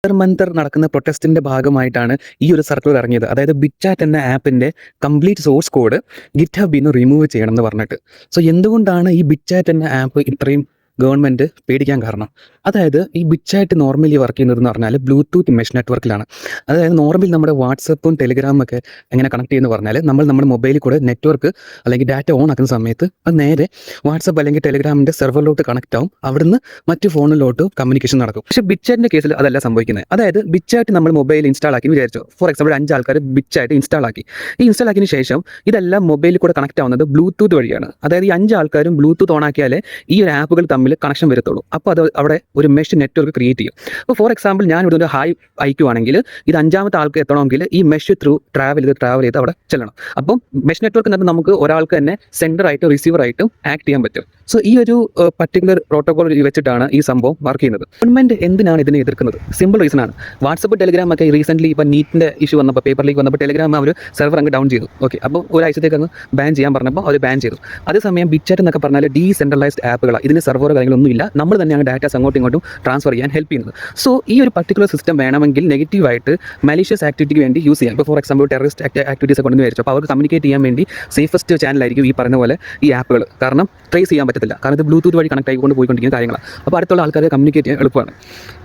മന്തർ നടക്കുന്ന പ്രൊട്ടസ്റ്റിന്റെ ഭാഗമായിട്ടാണ് ഈ ഒരു സർക്കുലർ ഇറങ്ങിയത്. അതായത് ബിറ്റ്ചാറ്റ് എന്ന ആപ്പിന്റെ കംപ്ലീറ്റ് സോഴ്സ് കോഡ് ഗിറ്റ് ഹബിന്ന് റിമൂവ് ചെയ്യണം എന്ന് പറഞ്ഞിട്ട്. സോ എന്തുകൊണ്ടാണ് ഈ ബിറ്റ്ചാറ്റ് എന്ന ആപ്പ് ഇത്രയും ഗവൺമെൻറ് പേടിക്കാൻ കാരണം? അതായത് ഈ ബിറ്റ്ചാറ്റ് നോർമലി വർക്ക് ചെയ്യുന്നതെന്ന് പറഞ്ഞാൽ ബ്ലൂടൂത്ത് മെഷ് നെറ്റ്വർക്കിലാണ്. അതായത് നോർമലി നമ്മുടെ വാട്സപ്പും ടെലിഗ്രാമും ഒക്കെ എങ്ങനെ കണക്ട് ചെയ്യുന്നത് പറഞ്ഞാൽ നമ്മുടെ മൊബൈലിൽ കൂടെ നെറ്റ്വർക്ക് അല്ലെങ്കിൽ ഡാറ്റ ഓൺ ആക്കുന്ന സമയത്ത് അത് നേരെ വാട്സപ്പ് അല്ലെങ്കിൽ ടെലിഗ്രാമിൻ്റെ സെർവറിലോട്ട് കണക്ട് ആവും. അവിടുന്ന് മറ്റു ഫോണിലോട്ട് കമ്മ്യൂണിക്കേഷൻ നടക്കും. പക്ഷേ ബിറ്റ്ചാറ്റിൻ്റെ കേസിൽ അതല്ല സംഭവിക്കുന്നത്. അതായത് ബിറ്റ്ചാറ്റ് നമ്മൾ മൊബൈൽ ഇൻസ്റ്റാൾ ആക്കി വിചാരിച്ചു. ഫോർ എക്സാമ്പിൾ 5 ആൾക്കാർ ബിറ്റ്ചാറ്റ് ഇൻസ്റ്റാൾ ആക്കി. ഈ ഇൻസ്റ്റാൾ ആക്കിയതിന് ശേഷം ഇതെല്ലാം മൊബൈലിൽ കൂടെ കണക്ട് ആവുന്നത് ബ്ലൂടൂത്ത് വഴിയാണ്. അതായത് ഈ 5 ആൾക്കാരും ബ്ലൂടൂത്ത് ഓൺ ആക്കിയാലേ ഈ ഒരു ആപ്പുകൾ തമ്മിൽ കണക്ഷൻ വരത്തുള്ളൂ. അപ്പോൾ അത് അവിടെ ഒരു മെഷ് നെറ്റ്വർക്ക് ക്രിയേറ്റ് ചെയ്യും. അപ്പോൾ ഫോർ എക്സാമ്പിൾ ഞാൻ ഇവിടെ ഒരു ഹായ് അയക്കുവാണെങ്കിൽ ഇത് 5ാമത്തെ ആൾക്ക് എത്തണമെങ്കിൽ ഈ മെഷ് ത്രൂ ട്രാവൽ ചെയ്ത് അവിടെ ചെല്ലണം. അപ്പം മെഷ് നെറ്റ്വർക്ക് എന്ന് നമുക്ക് ഒരാൾക്ക് തന്നെ സെൻഡറായിട്ടും റിസീവറായിട്ടും ആക്ട് ചെയ്യാൻ പറ്റും. സോ ഈ ഒരു പർട്ടിക്കുലർ പ്രോട്ടോകോൾ വെച്ചിട്ടാണ് ഈ സംഭവം വർക്ക് ചെയ്യുന്നത്. ഗവൺമെന്റ് എന്തിനാണ് ഇതിനെ എതിർക്കുന്നത്? സിമ്പിൾ റീസൺ ആണ്. വാട്സപ്പ് ടെലിഗ്രാം ഒക്കെ റീസെന്റ് ഇപ്പോൾ നീറ്റിന്റെ ഇഷ്യൂ വന്നപ്പോൾ, പേപ്പർ ലീക്ക് വന്നപ്പോൾ ടെലിഗ്രാം അവർ സെർവർ അങ്ങ് ഡൗൺ ചെയ്തു. ഓക്കെ, അപ്പോൾ ഒരാഴ്ചത്തേക്ക് അങ്ങ് ബാൻ ചെയ്യാൻ പറഞ്ഞപ്പോൾ അവർ ബാൻ ചെയ്തു. അതേസമയം ബിറ്റ്ചാറ്റ് എന്നൊക്കെ പറഞ്ഞാൽ ഡീസെൻട്രലൈസ്ഡ് ആപ്പുകളാണ്. ഇതിന് സെർവർ കാര്യങ്ങളൊന്നും ഇല്ല. നമ്മൾ തന്നെയാണ് ഡാറ്റാസ് അങ്ങോട്ടും ഇങ്ങോട്ടും ട്രാൻസ്ഫർ ചെയ്യാൻ ഹെൽപ്പ് ചെയ്യുന്നത്. സോ ഈ ഒരു പർട്ടിക്കുലർ സിസ്റ്റം വേണമെങ്കിൽ നെഗറ്റീവായിട്ട് മലീഷ്യസ് ആക്ടിവിറ്റിക്ക് വേണ്ടി യൂസ് ചെയ്യാം. ഇപ്പോൾ ഫോർ എക്സാമ്പിൾ ടെററിസ്റ്റ് ആക്ടിവിറ്റീസ് ഒക്കെ വിചാരിച്ചു. അപ്പോൾ അവർക്ക് കമ്മ്യൂണിക്കേറ്റ് ചെയ്യാൻ വേണ്ടി സേഫസ്റ്റ് ചാനലായിരിക്കും ഈ പറയുന്ന പോലെ ഈ ആപ്പുകൾ. കാരണം ട്രേസ് ചെയ്യാൻ പറ്റത്തില്ല. കാരണം ഇത് ബ്ലൂടൂത്ത് വഴി കണക്ട് ആയിക്കൊണ്ട് പോയിക്കൊണ്ടിരിക്കുന്ന കാര്യങ്ങളാണ്. അപ്പോൾ അടുത്തുള്ള ആൾക്കാരെ കമ്മ്യൂണിക്കേറ്റ് ചെയ്യാൻ എളുപ്പമാണ്.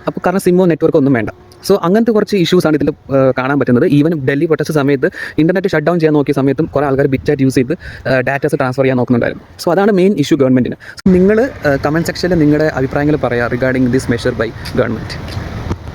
അപ്പോൾ കാരണം സിമ്മോ നെറ്റ്വർക്കോ ഒന്നും വേണ്ട. സോ അങ്ങനത്തെ കുറച്ച് ഇഷ്യൂസാണ് ഇതിൽ കാണാൻ പറ്റുന്നത്. ഈവൻ ഡൽഹി പ്രൊട്ടസ്റ്റ് സമയത്ത് ഇന്റർനെറ്റ് ഷട്ട് ഡൗൺ ചെയ്യാൻ നോക്കിയ സമയത്തും കുറേ ആൾക്കാർ ബിറ്റ്ചാറ്റ് യൂസ് ചെയ്ത് ഡാറ്റാസ് ട്രാൻസ്ഫർ ചെയ്യാൻ നോക്കുന്നുണ്ടായിരുന്നു. സോ അതാണ് മെയിൻ ഇഷ്യൂ ഗവൺമെൻറ്റിന്. നിങ്ങൾ കമൻറ്റ് സെക്ഷനിൽ നിങ്ങളുടെ അഭിപ്രായങ്ങൾ പറയാം regarding this measure by government.